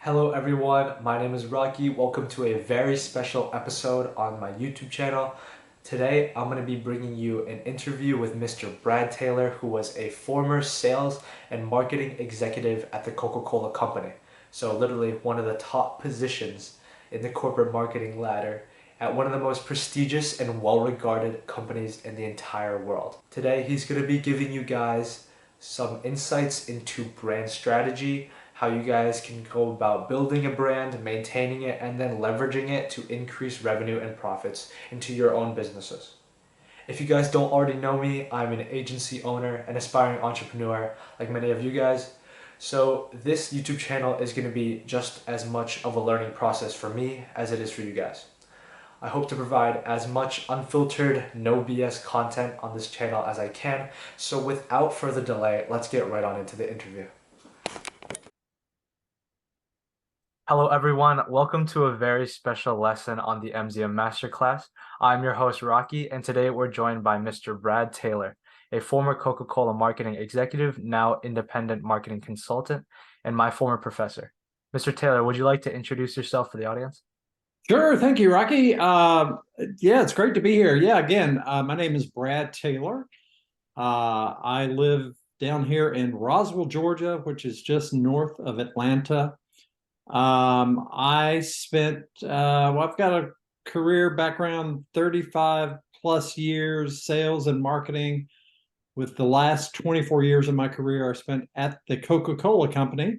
Hello everyone, my name is Rocky. Welcome to a very special episode on my YouTube channel. Today I'm going to be bringing you an interview with Mr. Brad Taylor, who was a former sales and marketing executive at the Coca-Cola company. So literally one of the top positions in the corporate marketing ladder at one of the most prestigious and well-regarded companies in the entire world. Today he's going to be giving you guys some insights into brand strategy, how you guys can go about building a brand, maintaining it, and then leveraging it to increase revenue and profits into your own businesses. If you guys don't already know me, I'm an agency owner, an aspiring entrepreneur, like many of you guys. So this YouTube channel is going to be just as much of a learning process for me as it is for you guys. I hope to provide as much unfiltered, no BS content on this channel as I can. So without further delay, let's get right on into the interview. Hello everyone, welcome to a very special lesson on the MZM Masterclass. I'm your host Rocky, and today we're joined by Mr. Brad Taylor, a former Coca-Cola marketing executive, now independent marketing consultant, and my former professor. Mr. Taylor, would you like to introduce yourself for the audience? Sure. Thank you, Rocky. Yeah, it's great to be here. Yeah, again, my name is Brad Taylor. I live down here in Roswell, Georgia, which is just north of Atlanta. I spent, I've got a career background, 35 plus years, sales and marketing. With the last 24 years of my career, I spent at the Coca-Cola company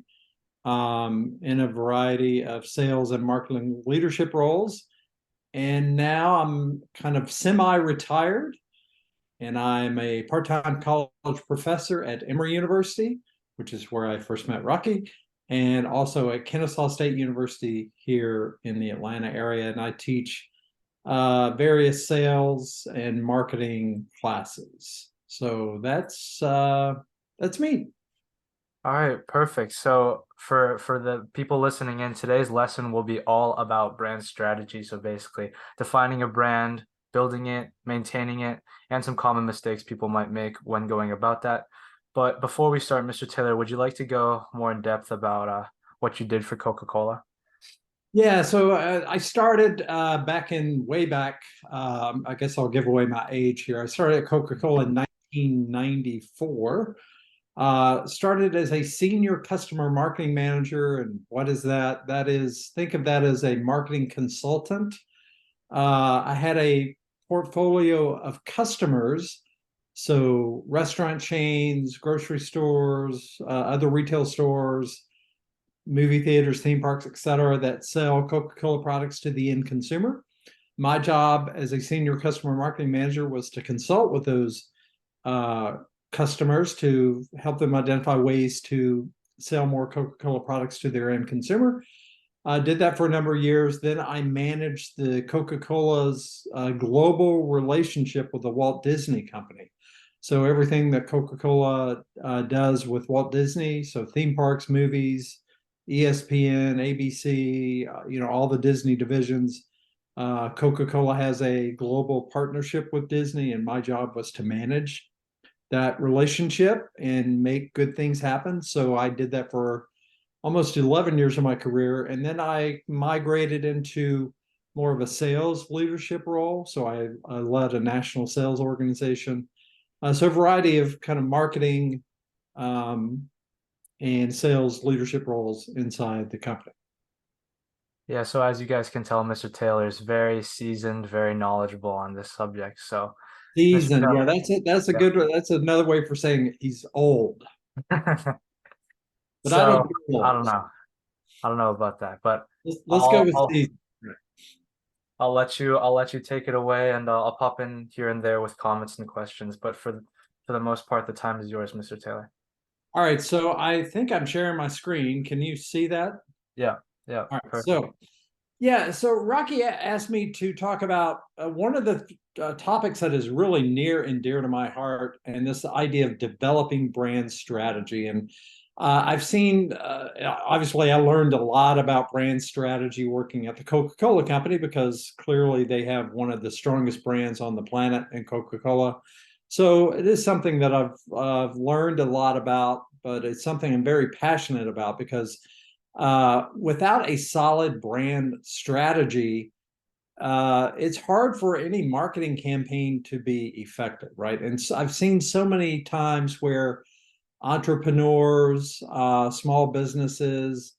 in a variety of sales and marketing leadership roles. And now I'm kind of semi-retired, and I'm a part-time college professor at Emory University, which is where I first met Rocky, and also at Kennesaw State University here in the Atlanta area. And I teach various sales and marketing classes. So that's me. All right, perfect. So for the people listening in, today's lesson will be all about brand strategy. So basically defining a brand, building it, maintaining it, and some common mistakes people might make when going about that. But before we start, Mr. Taylor, would you like to go more in depth about what you did for Coca-Cola? Yeah, so I started back in way back. I guess I'll give away my age here. I started at Coca-Cola in 1994. Started as a senior customer marketing manager. And what is that? That is, think of that as a marketing consultant. I had a portfolio of customers, so restaurant chains, grocery stores, other retail stores, movie theaters, theme parks, et cetera, that sell Coca-Cola products to the end consumer. My job as a senior customer marketing manager was to consult with those uh, customers to help them identify ways to sell more Coca-Cola products to their end consumer. I did that for a number of years. Then I managed the Coca-Cola's global relationship with the Walt Disney Company. So everything that Coca-Cola does with Walt Disney, so theme parks, movies, ESPN, ABC, all the Disney divisions. Coca-Cola has a global partnership with Disney, and my job was to manage that relationship and make good things happen. So I did that for almost 11 years of my career. And then I migrated into more of a sales leadership role. So I led a national sales organization. So a variety of kind of marketing um, and sales leadership roles inside the company. Yeah, so as you guys can tell, Mr. Taylor is very seasoned, very knowledgeable on this subject. So, Mr. Seasoned, yeah, Taylor, that's it. That's a good. That's another way for saying he's old, yeah. but I don't So feel I old. don't know. I don't know about that, but Let's go I'll with I'll seasoned. I'll let you take it away, and I'll pop in here and there with comments and questions. But for the most part, the time is yours, Mr. Taylor. All right, so I think I'm sharing my screen. Can you see that? Yeah, yeah, All right, perfect. so yeah, so Rocky asked me to talk about one of the topics that is really near and dear to my heart, and this idea of developing brand strategy. And I've seen, obviously, I learned a lot about brand strategy working at the Coca-Cola company because clearly they have one of the strongest brands on the planet in Coca-Cola. So it is something that I've learned a lot about, but it's something I'm very passionate about because without a solid brand strategy, it's hard for any marketing campaign to be effective, right? And so I've seen so many times where entrepreneurs, small businesses,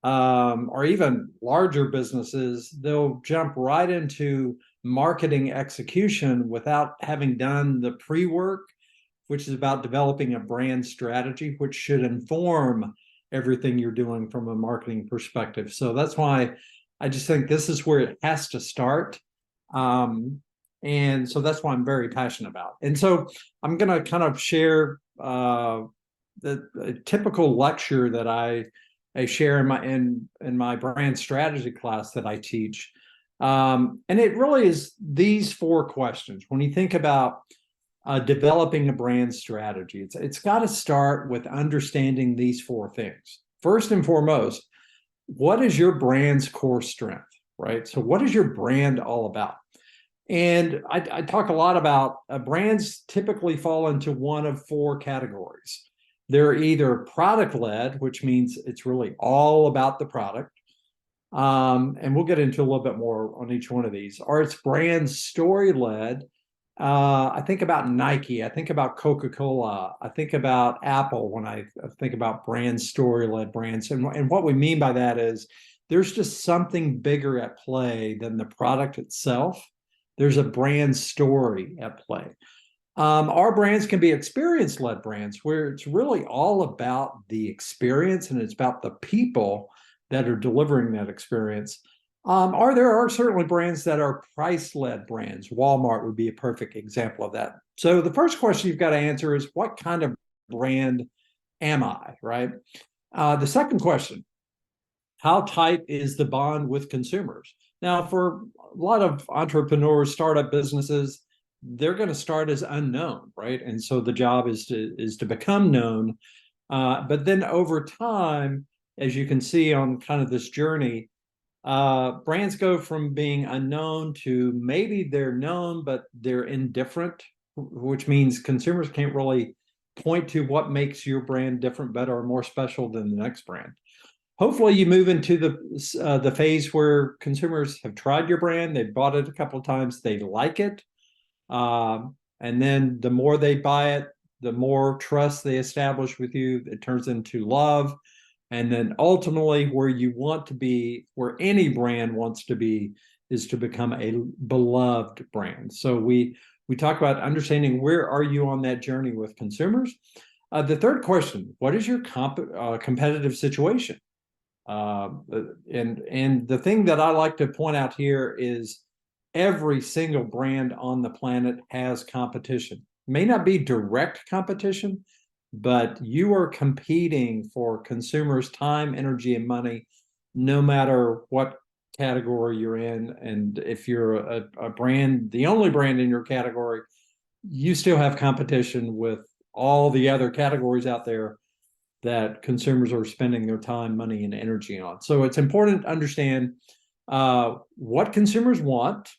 or even larger businesses, they'll jump right into marketing execution without having done the pre-work, which is about developing a brand strategy, which should inform everything you're doing from a marketing perspective. So that's why I just think this is where it has to start. And so that's why I'm very passionate about. And so I'm going to kind of share the typical lecture that I share in my brand strategy class that I teach. And it really is these four questions. When you think about developing a brand strategy, it's got to start with understanding these four things. First and foremost, what is your brand's core strength, right? So what is your brand all about? And I talk a lot about brands typically fall into one of four categories. They're either product led, which means it's really all about the product. And we'll get into a little bit more on each one of these, or it's brand story led. I think about Nike, I think about Coca-Cola, I think about Apple when I think about brand story led brands. And what we mean by that is there's just something bigger at play than the product itself. There's a brand story at play. Our brands can be experience-led brands where it's really all about the experience and it's about the people that are delivering that experience. Or there are certainly brands that are price-led brands. Walmart would be a perfect example of that. So the first question you've got to answer is, what kind of brand am I, right? The second question, how tight is the bond with consumers? Now, for a lot of entrepreneurs, startup businesses, they're going to start as unknown, right? And so the job is to become known. But then over time, as you can see on kind of this journey, brands go from being unknown to maybe they're known, but they're indifferent, which means consumers can't really point to what makes your brand different, better, or more special than the next brand. Hopefully you move into the phase where consumers have tried your brand, they've bought it a couple of times, they like it. And then the more they buy it, the more trust they establish with you, it turns into love. And then ultimately where you want to be, where any brand wants to be, is to become a beloved brand. So we talk about understanding where are you on that journey with consumers. The third question, what is your competitive situation? And the thing that I like to point out here is every single brand on the planet has competition. It may not be direct competition, but you are competing for consumers' time, energy, and money, no matter what category you're in. And if you're a brand, the only brand in your category, you still have competition with all the other categories out there that consumers are spending their time, money, and energy on. So it's important to understand what consumers want,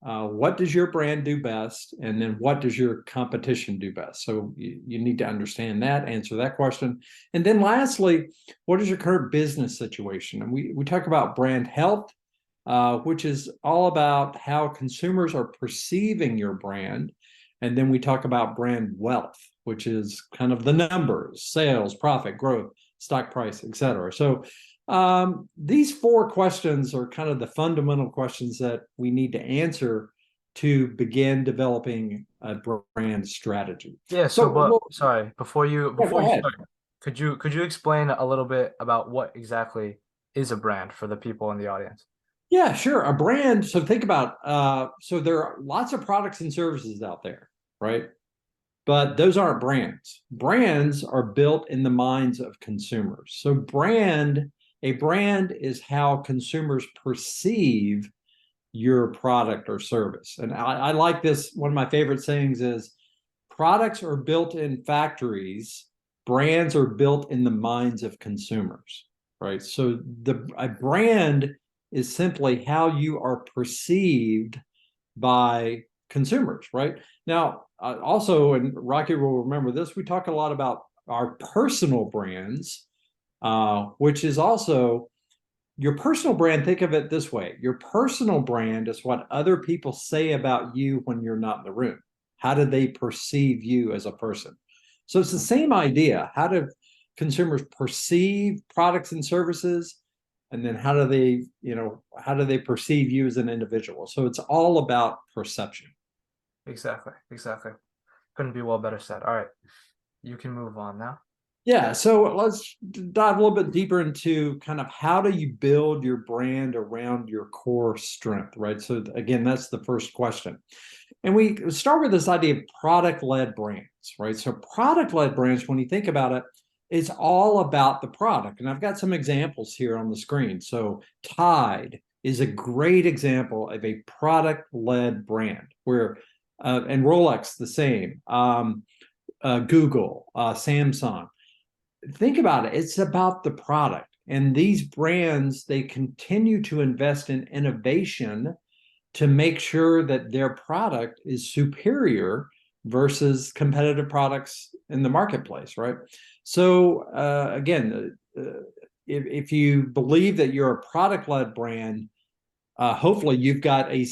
what does your brand do best, and then what does your competition do best. So you need to understand that, answer that question. And then lastly, what is your current business situation? And we talk about brand health, which is all about how consumers are perceiving your brand. And then we talk about brand wealth, which is kind of the numbers, sales, profit, growth, stock price, et cetera. So these four questions are kind of the fundamental questions that we need to answer to begin developing a brand strategy. Yeah, sorry, before you yeah, go ahead. start, could you explain a little bit about what exactly is a brand for the people in the audience? Yeah, sure. A brand. So think about, so there are lots of products and services out there, right? But those aren't brands. Brands are built in the minds of consumers. So a brand is how consumers perceive your product or service. And I like this. One of my favorite sayings is, products are built in factories, brands are built in the minds of consumers, right? So a brand is simply how you are perceived by consumers, right? Now, also, and Rocky will remember this, we talk a lot about our personal brands, which is also your personal brand. Think of it this way: your personal brand is what other people say about you when you're not in the room. How do they perceive you as a person? So it's the same idea. How do consumers perceive products and services? And then how do they perceive you as an individual? So it's all about perception. Exactly, exactly. Couldn't be well better said. All right, you can move on now. Yeah, so let's dive a little bit deeper into kind of how do you build your brand around your core strength, right? So again, that's the first question. And we start with this idea of product-led brands, right? So product-led brands, when you think about it, it's all about the product. And I've got some examples here on the screen. So Tide is a great example of a product-led brand where, and Rolex the same, Google, Samsung. Think about it. It's about the product. And these brands, they continue to invest in innovation to make sure that their product is superior versus competitive products in the marketplace, right? So again, if you believe that you're a product-led brand, hopefully you've got a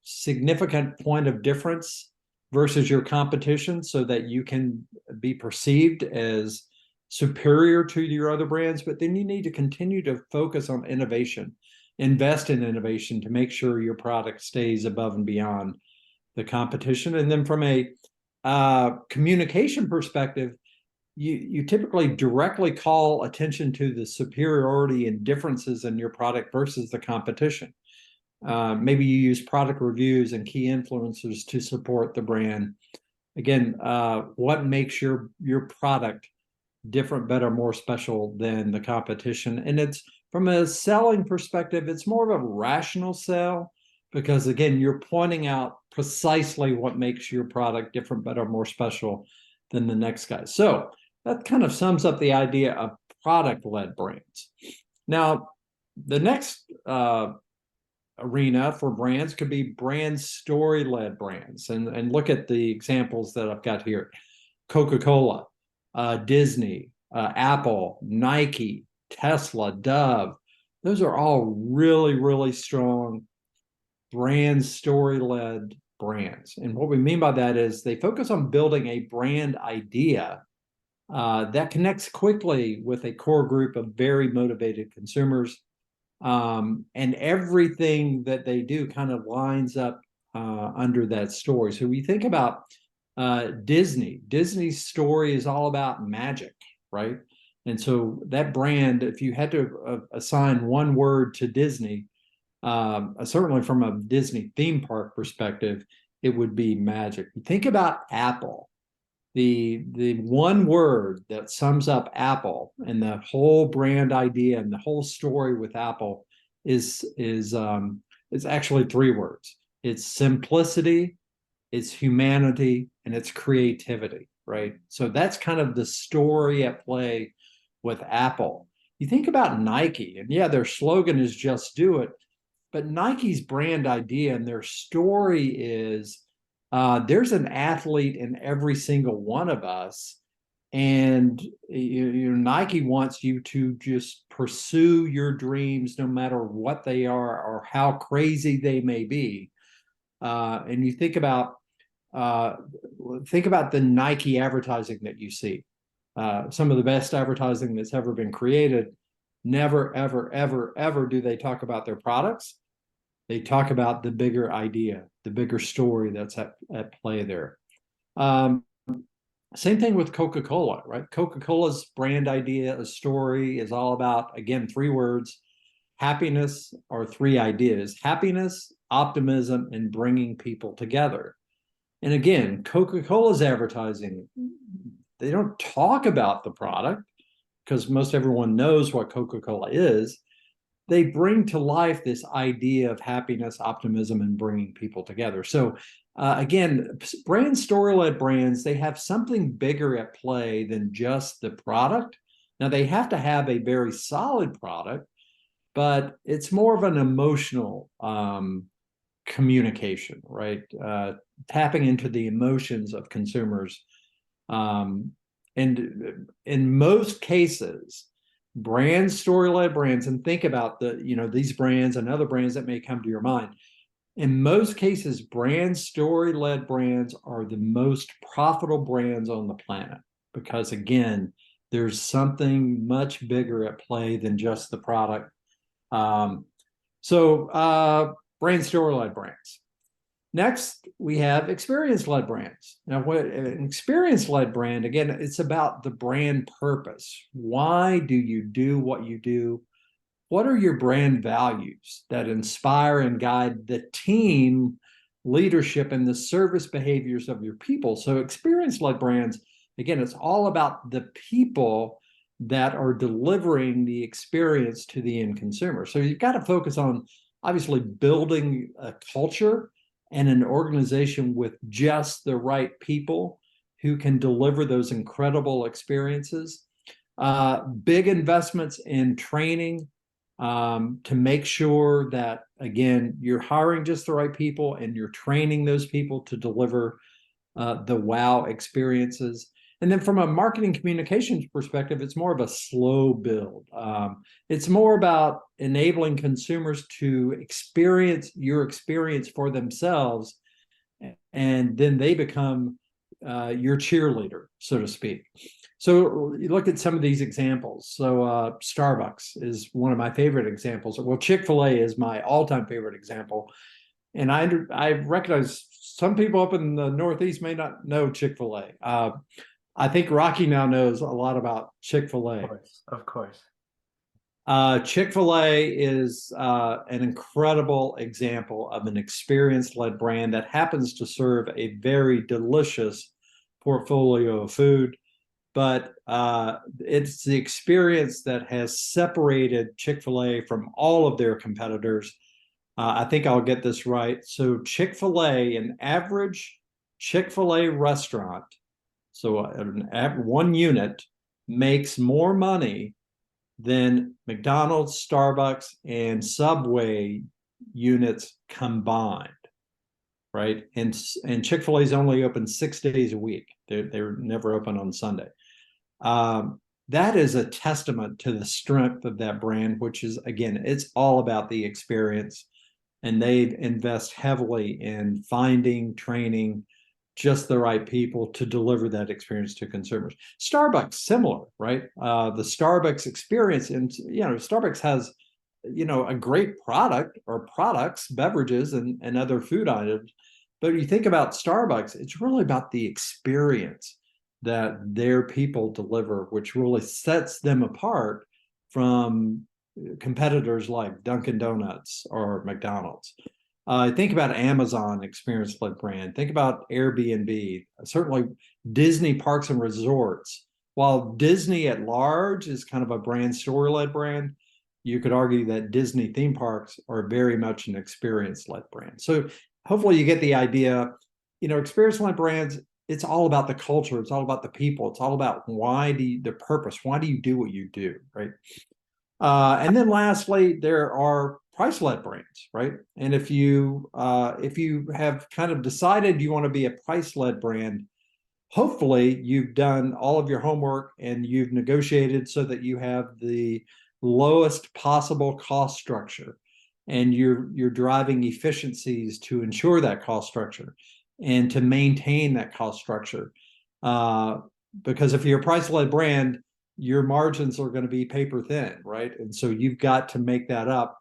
significant point of difference versus your competition so that you can be perceived as superior to your other brands. But then you need to continue to focus on innovation, invest in innovation to make sure your product stays above and beyond the competition. And then from a communication perspective, you typically directly call attention to the superiority and differences in your product versus the competition. Maybe you use product reviews and key influencers to support the brand. Again, what makes your product different, better, more special than the competition? And it's from a selling perspective, it's more of a rational sell because again, you're pointing out precisely what makes your product different, better, more special than the next guy. So that kind of sums up the idea of product-led brands. Now, the next arena for brands could be brand story-led brands. And look at the examples that I've got here. Coca-Cola, Disney, Apple, Nike, Tesla, Dove. Those are all really, really strong brand story-led brands. And what we mean by that is they focus on building a brand idea that connects quickly with a core group of very motivated consumers. And everything that they do kind of lines up under that story. So we think about Disney's story is all about magic, right? And so that brand, if you had to assign one word to Disney, certainly from a Disney theme park perspective, it would be magic. Think about Apple. The one word that sums up Apple and the whole brand idea and the whole story with Apple is actually three words. It's simplicity, it's humanity, and it's creativity, right? So that's kind of the story at play with Apple. You think about Nike, and yeah, their slogan is just do it, but Nike's brand idea and their story is there's an athlete in every single one of us. And Nike wants you to just pursue your dreams no matter what they are or how crazy they may be. And you think about the Nike advertising that you see. Some of the best advertising that's ever been created. Never, ever, ever, ever do they talk about their products. They talk about the bigger idea, the bigger story that's at play there. Same thing with Coca-Cola, right? Coca-Cola's brand idea, a story is all about, again, three words, happiness, or three ideas: happiness, optimism, and bringing people together. And again, Coca-Cola's advertising, they don't talk about the product because most everyone knows what Coca-Cola is. They bring to life this idea of happiness, optimism, and bringing people together. So again, brand story-led brands, they have something bigger at play than just the product. Now, they have to have a very solid product, but it's more of an emotional communication, right? Tapping into the emotions of consumers. And in most cases, brand story-led brands, and think about these brands and other brands that may come to your mind. In most cases, brand story-led brands are the most profitable brands on the planet because, again, there's something much bigger at play than just the product. Um, brand story-led brands. Next, we have experience-led brands. Now, what an experience-led brand, again, it's about the brand purpose. Why do you do what you do? What are your brand values that inspire and guide the team leadership and the service behaviors of your people? So experience-led brands, again, it's all about the people that are delivering the experience to the end consumer. So you've got to focus on obviously building a culture and an organization with just the right people who can deliver those incredible experiences. Big investments in training to make sure that, again, you're hiring just the right people and you're training those people to deliver the wow experiences. And then from a marketing communications perspective, it's more of a slow build. It's more about enabling consumers to experience your experience for themselves, and then they become your cheerleader, so to speak. So you look at some of these examples. So Starbucks is one of my favorite examples. Well, Chick-fil-A is my all-time favorite example. And I recognize some people up in the Northeast may not know Chick-fil-A. I think Rocky now knows a lot about Chick-fil-A. Of course, of course. Chick-fil-A is an incredible example of an experience-led brand that happens to serve a very delicious portfolio of food, but it's the experience that has separated Chick-fil-A from all of their competitors. I think I'll get this right. So Chick-fil-A, an average Chick-fil-A restaurant, so one unit makes more money than McDonald's, Starbucks, and Subway units combined, right? And Chick-fil-A is only open 6 days a week. They're never open on Sunday. That is a testament to the strength of that brand, which is, again, it's all about the experience. And they invest heavily in finding, training just the right people to deliver that experience to consumers. Starbucks, similar, right? The Starbucks experience, and Starbucks has, a great product or products, beverages, and other food items. But you think about Starbucks, it's really about the experience that their people deliver, which really sets them apart from competitors like Dunkin' Donuts or McDonald's. Think about Amazon experience-led brand. Think about Airbnb. Certainly, Disney Parks and Resorts. While Disney at large is kind of a brand story-led brand, you could argue that Disney theme parks are very much an experience-led brand. So hopefully you get the idea. Experience-led brands, it's all about the culture. It's all about the people. It's all about the purpose. Why do you do what you do, right? And then lastly, there are price-led brands, right? And if you have kind of decided you want to be a price-led brand, hopefully you've done all of your homework and you've negotiated so that you have the lowest possible cost structure, and you're driving efficiencies to ensure that cost structure and to maintain that cost structure. Because if you're a price-led brand, your margins are going to be paper thin, right? And so you've got to make that up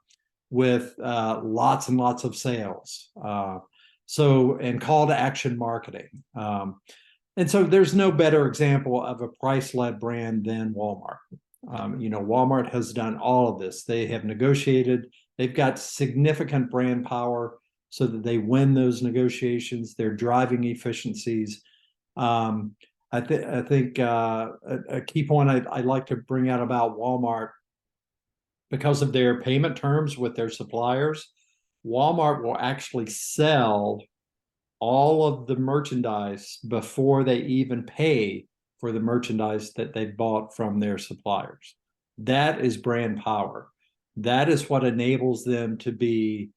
with lots and lots of sales. And call to action marketing. And so there's no better example of a price-led brand than Walmart. Walmart has done all of this. They have negotiated. They've got significant brand power so that they win those negotiations. They're driving efficiencies. I think a key point I'd like to bring out about Walmart, because of their payment terms with their suppliers, Walmart will actually sell all of the merchandise before they even pay for the merchandise that they bought from their suppliers. That is brand power. That is what enables them to be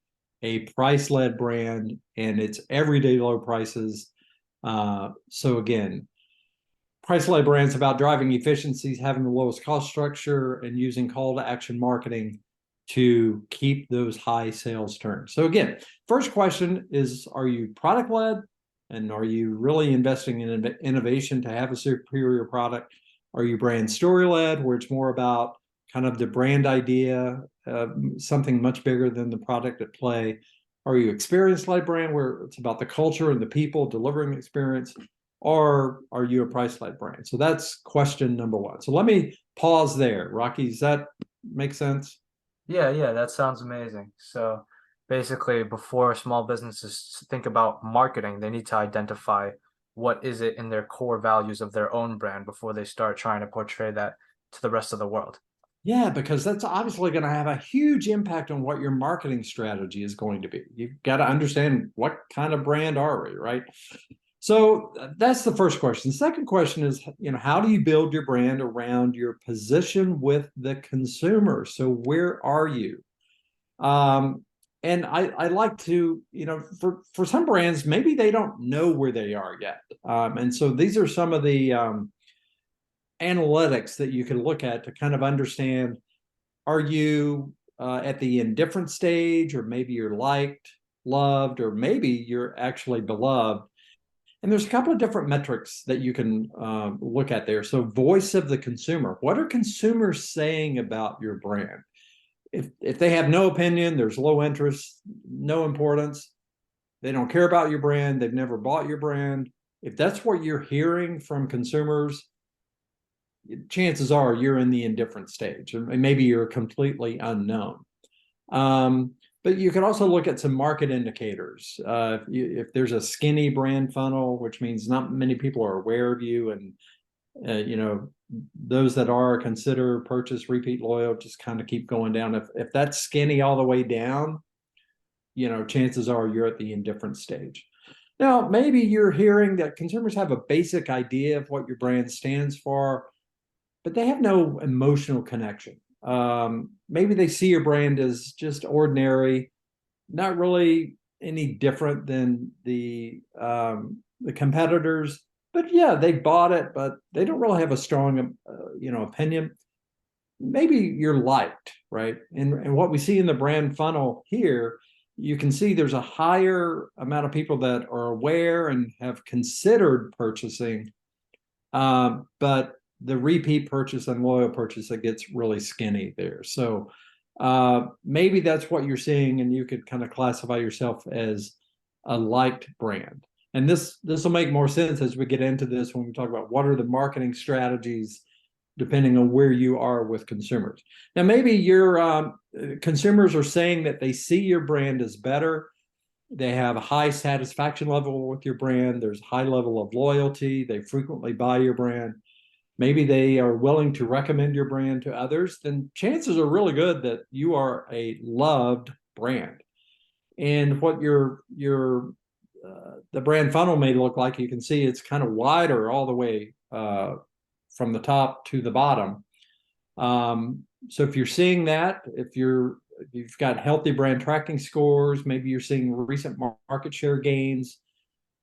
a price-led brand, and it's everyday low prices. So again, price-led brands about driving efficiencies, having the lowest cost structure, and using call to action marketing to keep those high sales turns. So again, first question is, are you product led? And are you really investing in innovation to have a superior product? Are you brand story led, where it's more about kind of the brand idea, something much bigger than the product at play? Are you experience led brand, where it's about the culture and the people delivering experience? Or are you a price led brand? So that's question number one. So let me pause there. Rocky, does that make sense? Yeah, yeah, that sounds amazing. So basically, before small businesses think about marketing, they need to identify what is it in their core values of their own brand before they start trying to portray that to the rest of the world. Yeah, because that's obviously going to have a huge impact on what your marketing strategy is going to be. You've got to understand what kind of brand are we, right? So that's the first question. The second question is, how do you build your brand around your position with the consumer? So where are you? Um, and I like to, for some brands, maybe they don't know where they are yet. And so these are some of the analytics that you can look at to kind of understand, are you at the indifferent stage, or maybe you're liked, loved, or maybe you're actually beloved? And there's a couple of different metrics that you can look at there. So voice of the consumer. What are consumers saying about your brand? If they have no opinion, there's low interest, no importance, they don't care about your brand, they've never bought your brand. If that's what you're hearing from consumers, chances are you're in the indifferent stage, and maybe you're completely unknown. But you can also look at some market indicators. If there's a skinny brand funnel, which means not many people are aware of you, and those that are, consider, purchase, repeat, loyal, just kind of keep going down. If that's skinny all the way down, chances are you're at the indifferent stage. Now, maybe you're hearing that consumers have a basic idea of what your brand stands for, but they have no emotional connection. Maybe they see your brand as just ordinary, not really any different than the competitors. But yeah, they bought it, but they don't really have a strong, opinion. Maybe you're liked, right? And what we see in the brand funnel here, you can see there's a higher amount of people that are aware and have considered purchasing, but the repeat purchase and loyal purchase, that gets really skinny there. So maybe that's what you're seeing, and you could kind of classify yourself as a liked brand. And this will make more sense as we get into this, when we talk about what are the marketing strategies depending on where you are with consumers. Now, maybe your consumers are saying that they see your brand as better. They have a high satisfaction level with your brand. There's a high level of loyalty. They frequently buy your brand. Maybe they are willing to recommend your brand to others. Then chances are really good that you are a loved brand. And what the brand funnel may look like, you can see it's kind of wider all the way from the top to the bottom. So if you're seeing that, if you've got healthy brand tracking scores, maybe you're seeing recent market share gains,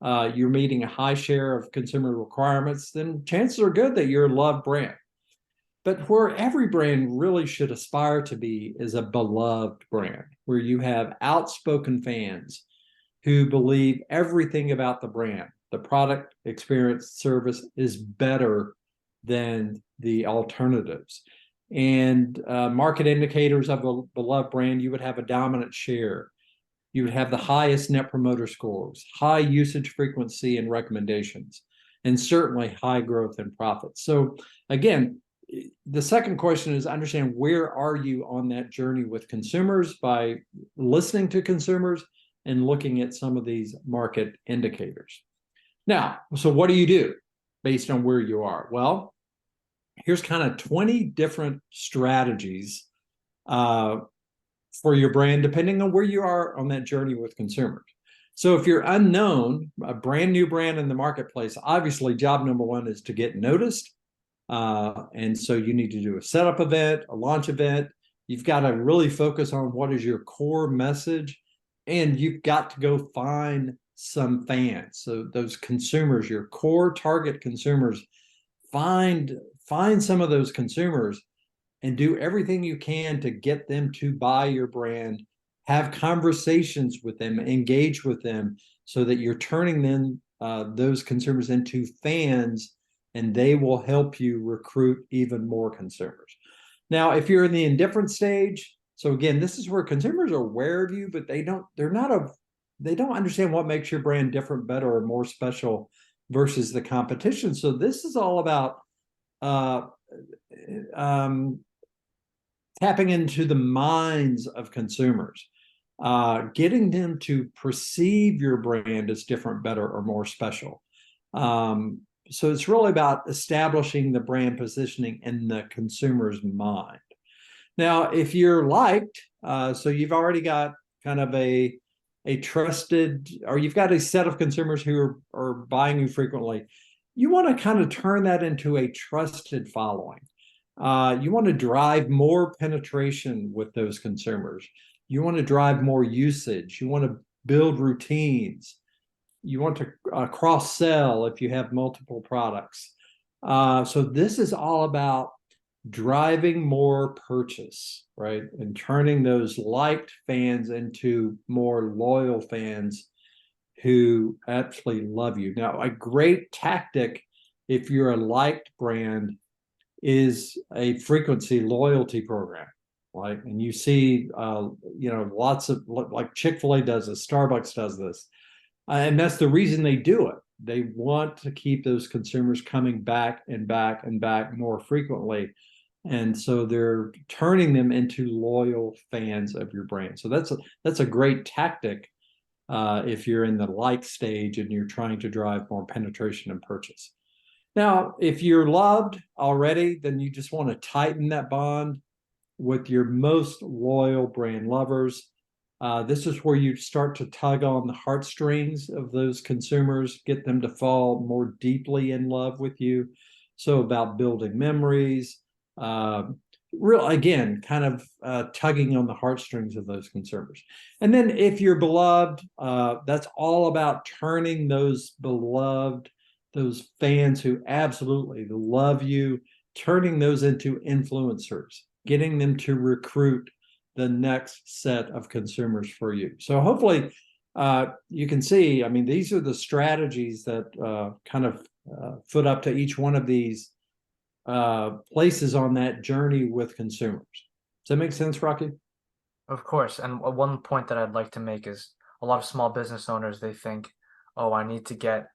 you're meeting a high share of consumer requirements, then chances are good that you're a loved brand. But where every brand really should aspire to be is a beloved brand, where you have outspoken fans who believe everything about the brand, the product, experience, service is better than the alternatives. And market indicators of a beloved brand, you would have a dominant share. You would have the highest net promoter scores, high usage frequency and recommendations, and certainly high growth and profits. So again, the second question is understand, where are you on that journey with consumers, by listening to consumers and looking at some of these market indicators. Now, so what do you do based on where you are? Well, here's kind of 20 different strategies for your brand, depending on where you are on that journey with consumers. So if you're unknown, a brand new brand in the marketplace, obviously job number one is to get noticed. And so you need to do a setup event, a launch event. You've got to really focus on what is your core message, and you've got to go find some fans. So those consumers, your core target consumers, find find some of those consumers and do everything you can to get them to buy your brand, have conversations with them, engage with them, so that you're turning them those consumers into fans, and they will help you recruit even more consumers. Now, if you're in the indifferent stage, so again, this is where consumers are aware of you, but they don't understand what makes your brand different, better, or more special versus the competition. So this is all about uh, um, tapping into the minds of consumers, getting them to perceive your brand as different, better, or more special. So it's really about establishing the brand positioning in the consumer's mind. Now, if you're liked, so you've already got kind of a trusted, or you've got a set of consumers who are buying you frequently, you want to kind of turn that into a trusted following. You want to drive more penetration with those consumers. You want to drive more usage. You want to build routines. You want to cross sell if you have multiple products. So this is all about driving more purchase, right? And turning those liked fans into more loyal fans who actually love you. Now, a great tactic, if you're a liked brand, is a frequency loyalty program, right? And you see, lots of, like Chick-fil-A does this, Starbucks does this, and that's the reason they do it. They want to keep those consumers coming back and back and back more frequently, and so they're turning them into loyal fans of your brand. So that's a great tactic if you're in the like stage and you're trying to drive more penetration and purchase. Now, if you're loved already, then you just want to tighten that bond with your most loyal brand lovers. This is where you start to tug on the heartstrings of those consumers, get them to fall more deeply in love with you. So about building memories, real again, kind of tugging on the heartstrings of those consumers. And then if you're beloved, that's all about turning those beloved, those fans who absolutely love you, turning those into influencers, getting them to recruit the next set of consumers for you. So hopefully you can see, I mean, these are the strategies that kind of foot up to each one of these places on that journey with consumers. Does that make sense, Rocky? Of course. And one point that I'd like to make is a lot of small business owners, they think, oh, I need to get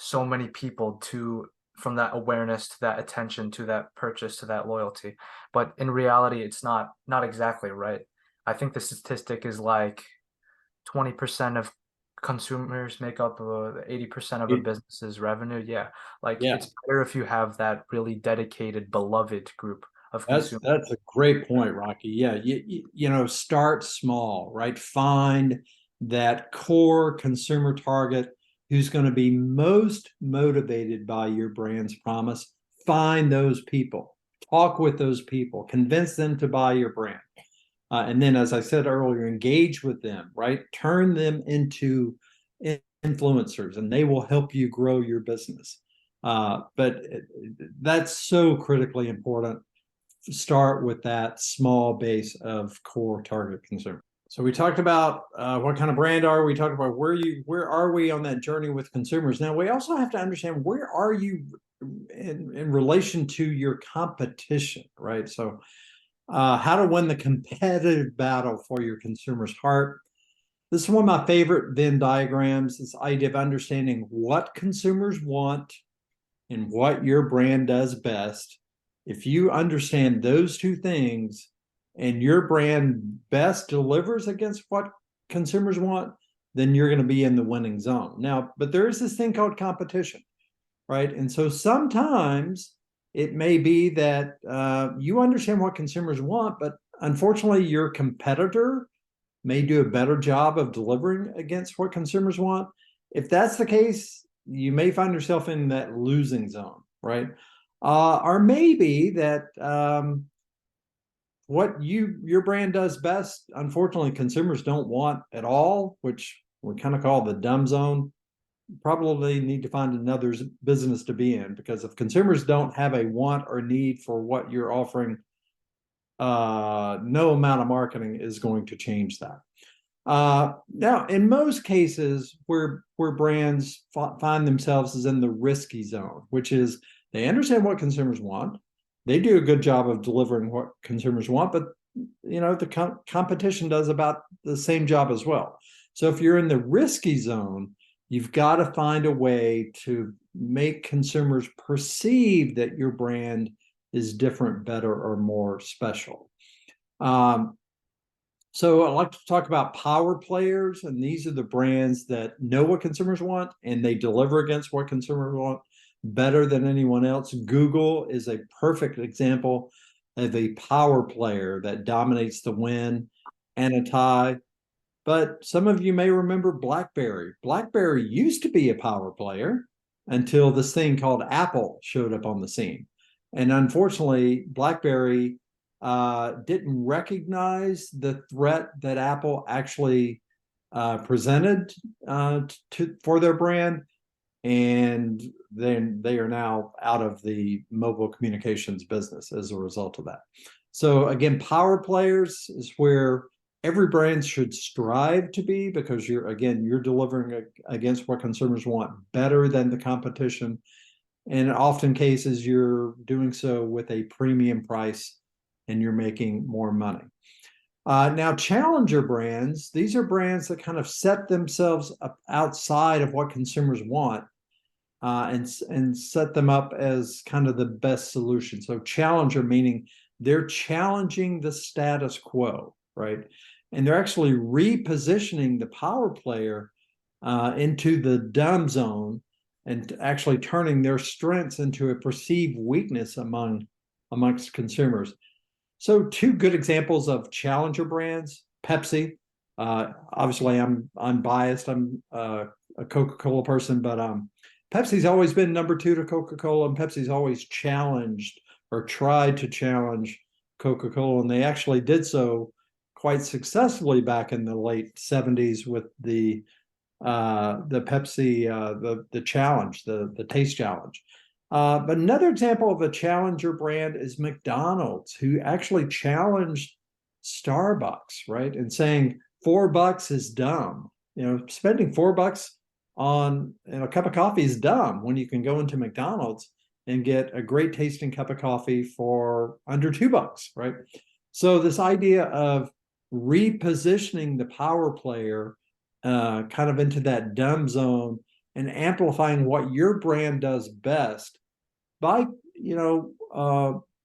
so many people to from that awareness to that attention to that purchase to that loyalty. But in reality, it's not exactly right. I think the statistic is like 20% of consumers make up 80% of a business's revenue. Yeah. Like Yeah, it's better if you have that really dedicated, beloved group of consumers. that's a great point, Rocky. Yeah, start small, right? Find that core consumer target who's going to be most motivated by your brand's promise. Find those people, talk with those people, convince them to buy your brand. And then, as I said earlier, engage with them, right? Turn them into influencers, and they will help you grow your business. But that's so critically important. Start with that small base of core target consumer. So we talked about what kind of brand are we? Talked about where are we on that journey with consumers. Now we also have to understand where are you in relation to your competition, right? So how to win the competitive battle for your consumer's heart. This is one of my favorite Venn diagrams, this idea of understanding what consumers want and what your brand does best. If you understand those two things and your brand best delivers against what consumers want, then you're going to be in the winning zone. Now, but there is this thing called competition, right? And so sometimes it may be that you understand what consumers want, but unfortunately, your competitor may do a better job of delivering against what consumers want. If that's the case, you may find yourself in that losing zone, right? Or maybe that what your brand does best, unfortunately, consumers don't want at all, which we kind of call the dumb zone. probably need to find another business to be in, because if consumers don't have a want or need for what you're offering, no amount of marketing is going to change that. Now, in most cases, where brands find themselves is in the risky zone, which is they understand what consumers want, they do a good job of delivering what consumers want, but the competition does about the same job as well. So if you're in the risky zone, you've got to find a way to make consumers perceive that your brand is different, better, or more special. So I like to talk about power players, and these are the brands that know what consumers want and they deliver against what consumers want better than anyone else. Google is a perfect example of a power player that dominates the win and a tie. But some of you may remember BlackBerry. BlackBerry used to be a power player until this thing called Apple showed up on the scene. And unfortunately, BlackBerry didn't recognize the threat that Apple actually presented for their brand, and then they are now out of the mobile communications business as a result of that. So again, power players is where every brand should strive to be, because you're delivering against what consumers want better than the competition, and in often cases you're doing so with a premium price and you're making more money. Now, challenger brands, these are brands that kind of set themselves up outside of what consumers want, and set them up as kind of the best solution. So challenger meaning they're challenging the status quo, right? And they're actually repositioning the power player into the dumb zone, and actually turning their strengths into a perceived weakness amongst consumers. So two good examples of challenger brands: Pepsi. Obviously, I'm biased. I'm a Coca-Cola person, but Pepsi's always been number two to Coca-Cola, and Pepsi's always challenged or tried to challenge Coca-Cola, and they actually did so quite successfully back in the late 70s with the Pepsi the challenge, the taste challenge. But another example of a challenger brand is McDonald's, who actually challenged Starbucks, right? And saying $4 is dumb. Spending $4 on a cup of coffee is dumb when you can go into McDonald's and get a great tasting cup of coffee for under $2, right? So this idea of repositioning the power player kind of into that dumb zone and amplifying what your brand does best by,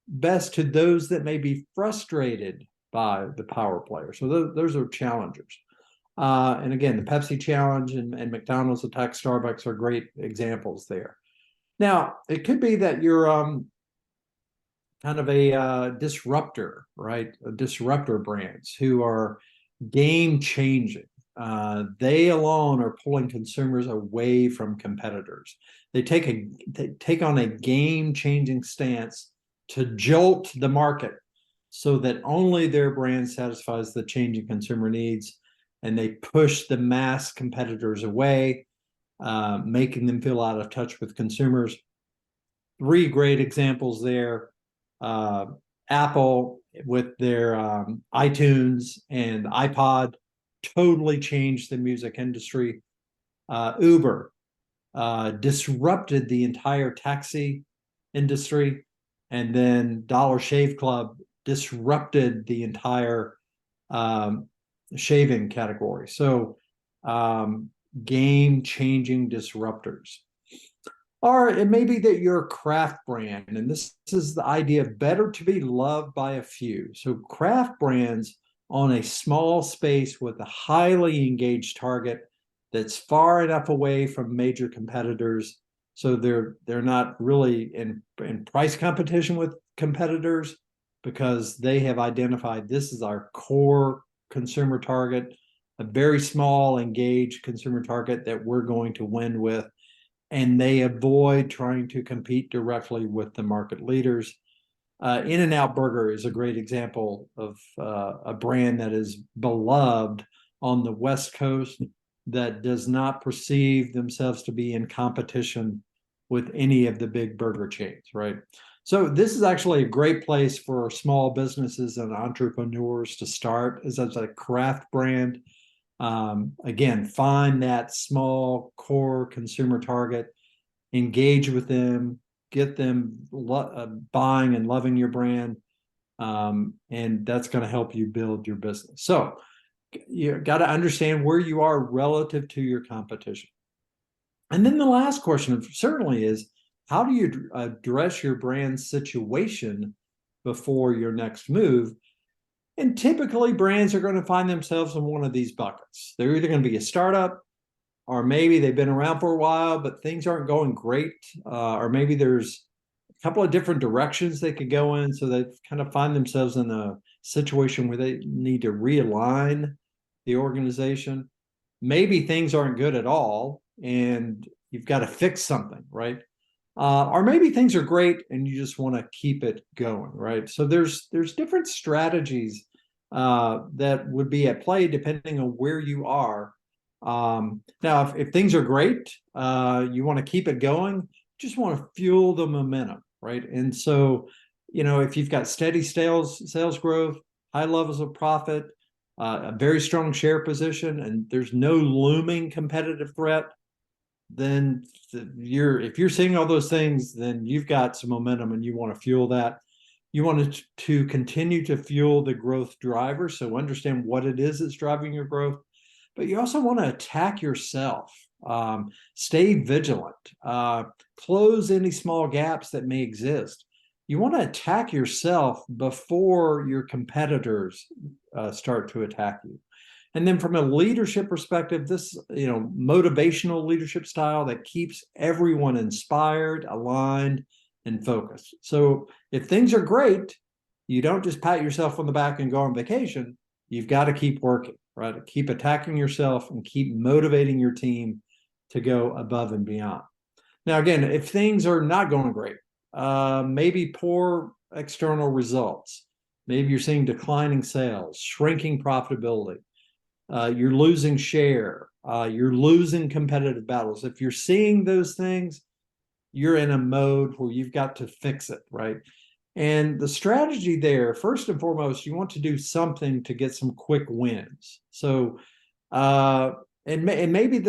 best to those that may be frustrated by the power player. So those are challengers. And again, the Pepsi challenge and McDonald's attack Starbucks are great examples there. Now, it could be that you're kind of a disruptor, right? A disruptor brands who are game changing. They alone are pulling consumers away from competitors. They take on a game changing stance to jolt the market so that only their brand satisfies the changing consumer needs, and they push the mass competitors away, making them feel out of touch with consumers. Three great examples there. Apple with their iTunes and iPod totally changed the music industry. Uber disrupted the entire taxi industry, and then Dollar Shave Club disrupted the entire shaving category. So game-changing disruptors. Or it may be that you're a craft brand, and this is the idea of better to be loved by a few. So craft brands on a small space with a highly engaged target that's far enough away from major competitors, so they're not really in price competition with competitors, because they have identified this is our core consumer target, a very small engaged consumer target that we're going to win with, and they avoid trying to compete directly with the market leaders. In-N-Out Burger is a great example of a brand that is beloved on the West Coast that does not perceive themselves to be in competition with any of the big burger chains, right? So this is actually a great place for small businesses and entrepreneurs to start as a craft brand. Again, find that small core consumer target, engage with them, get them buying and loving your brand, and that's going to help you build your business. So you got to understand where you are relative to your competition. And then the last question certainly is, how do you address your brand situation before your next move? And typically, brands are going to find themselves in one of these buckets. They're either going to be a startup, or maybe they've been around for a while, but things aren't going great, or maybe there's a couple of different directions they could go in. So they kind of find themselves in a situation where they need to realign the organization. Maybe things aren't good at all, and you've got to fix something, right? Or maybe things are great and you just want to keep it going, right? So there's different strategies that would be at play depending on where you are. Now, if things are great, you want to keep it going, just want to fuel the momentum, right? And so, if you've got steady sales growth, high levels of profit, a very strong share position, and there's no looming competitive threat, then if you're seeing all those things, then you've got some momentum and you want to fuel that. You want to continue to fuel the growth driver. So understand what it is that's driving your growth, but you also want to attack yourself. Stay vigilant. Close any small gaps that may exist. You want to attack yourself before your competitors start to attack you. And then from a leadership perspective, this, motivational leadership style that keeps everyone inspired, aligned, and focused. So if things are great, you don't just pat yourself on the back and go on vacation. You've got to keep working, right? Keep attacking yourself and keep motivating your team to go above and beyond. Now, again, if things are not going great, maybe poor external results, maybe you're seeing declining sales, shrinking profitability, you're losing share, you're losing competitive battles. If you're seeing those things, you're in a mode where you've got to fix it, right? And the strategy there, first and foremost, you want to do something to get some quick wins. So, maybe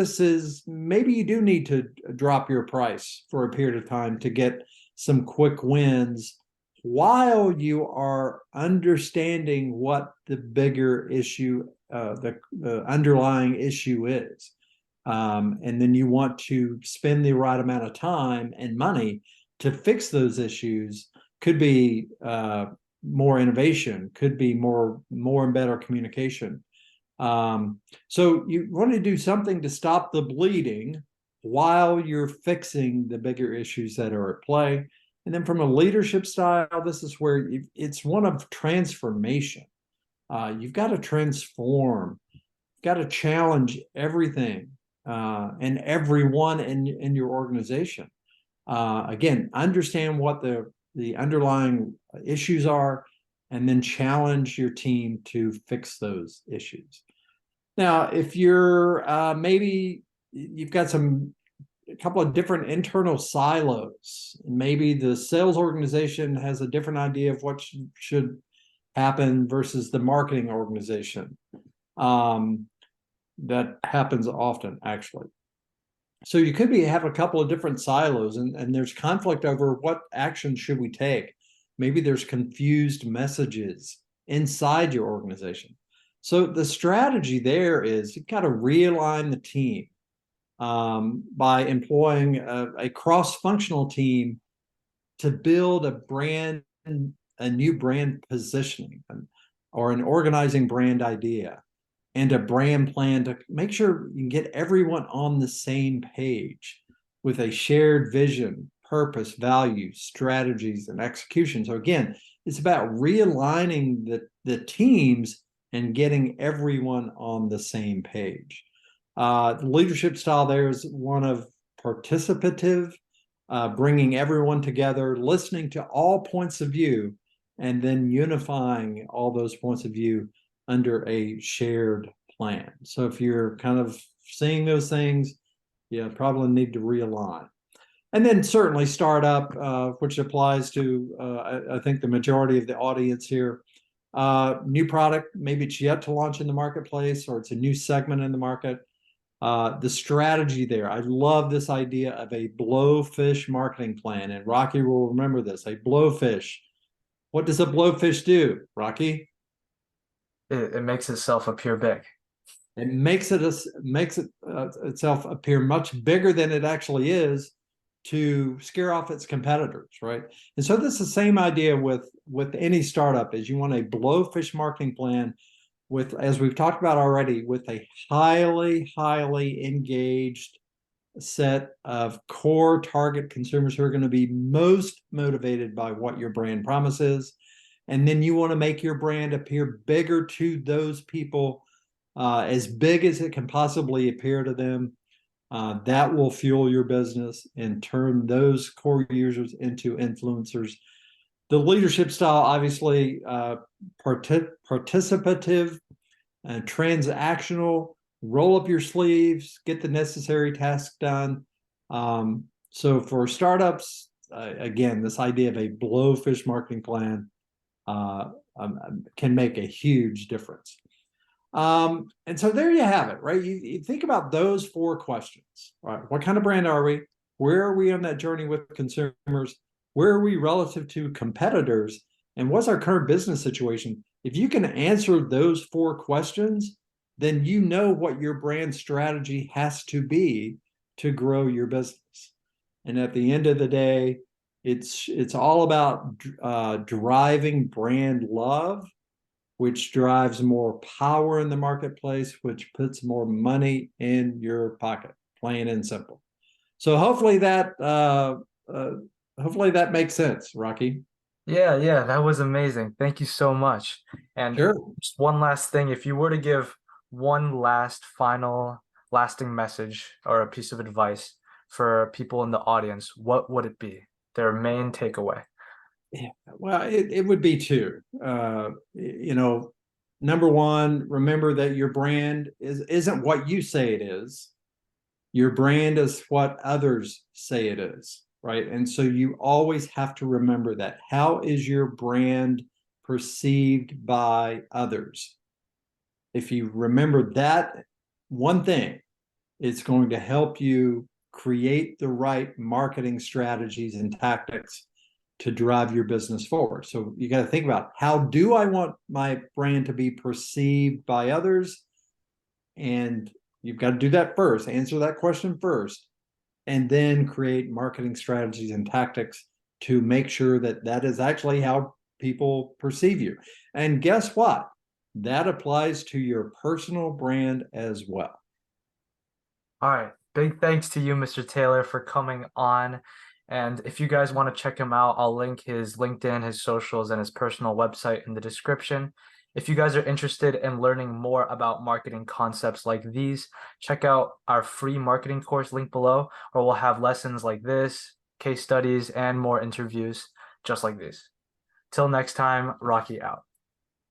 maybe you do need to drop your price for a period of time to get some quick wins while you are understanding what the bigger issue, the underlying issue is. And then you want to spend the right amount of time and money to fix those issues. Could be more innovation, could be more and better communication. So you want to do something to stop the bleeding while you're fixing the bigger issues that are at play. And then from a leadership style, this is where it's one of transformation. You've got to transform, you've got to challenge everything and everyone in your organization. Again, understand what the underlying issues are, and then challenge your team to fix those issues. Now, if you're maybe you've got a couple of different internal silos, maybe the sales organization has a different idea of what should happen versus the marketing organization. That happens often, actually. So you could have a couple of different silos, and there's conflict over what action should we take. Maybe there's confused messages inside your organization. So the strategy there is you've got to realign the team by employing a cross-functional team to build a new brand positioning, or an organizing brand idea, and a brand plan to make sure you can get everyone on the same page with a shared vision, purpose, values, strategies, and execution. So again, it's about realigning the teams and getting everyone on the same page. The leadership style there is one of participative, bringing everyone together, listening to all points of view, and then unifying all those points of view under a shared plan. So if you're kind of seeing those things, you probably need to realign. And then certainly startup, which applies to, I think, the majority of the audience here. New product, maybe it's yet to launch in the marketplace, or it's a new segment in the market. The strategy there, I love this idea of a blowfish marketing plan. And Rocky will remember this, a blowfish. What does a blowfish do, Rocky? It makes itself appear big. It makes it itself appear much bigger than it actually is to scare off its competitors, right? And so this is the same idea with any startup, is you want a blowfish marketing plan with, as we've talked about already, with a highly engaged set of core target consumers who are going to be most motivated by what your brand promises. And then you want to make your brand appear bigger to those people, as big as it can possibly appear to them. That will fuel your business and turn those core users into influencers. The leadership style, obviously, participative and transactional. Roll up your sleeves, get the necessary tasks done. So for startups, again, this idea of a blowfish marketing plan can make a huge difference. And so there you have it, right? You think about those 4 questions, right? What kind of brand are we? Where are we on that journey with consumers? Where are we relative to competitors? And what's our current business situation? If you can answer those 4 questions, then you know what your brand strategy has to be to grow your business. And at the end of the day, it's all about driving brand love, which drives more power in the marketplace, which puts more money in your pocket, plain and simple. So hopefully that makes sense, Rocky. Yeah, that was amazing. Thank you so much. And Sure. just one last thing, if you were to give one last final lasting message or a piece of advice for people in the audience, what would it be? Their main takeaway. Yeah, well, it would be 2. Number one, remember that your brand isn't what you say it is. Your brand is what others say it is, right? And so you always have to remember that. How is your brand perceived by others? If you remember that one thing, it's going to help you create the right marketing strategies and tactics to drive your business forward. So you got to think about, how do I want my brand to be perceived by others? And you've got to do that first, answer that question first, and then create marketing strategies and tactics to make sure that that is actually how people perceive you. And guess what? That applies to your personal brand as well. All right. Big thanks to you, Mr. Taylor, for coming on. And if you guys want to check him out, I'll link his LinkedIn, his socials, and his personal website in the description. If you guys are interested in learning more about marketing concepts like these, check out our free marketing course link below, where we'll have lessons like this, case studies, and more interviews just like this. Till next time, Rocky out.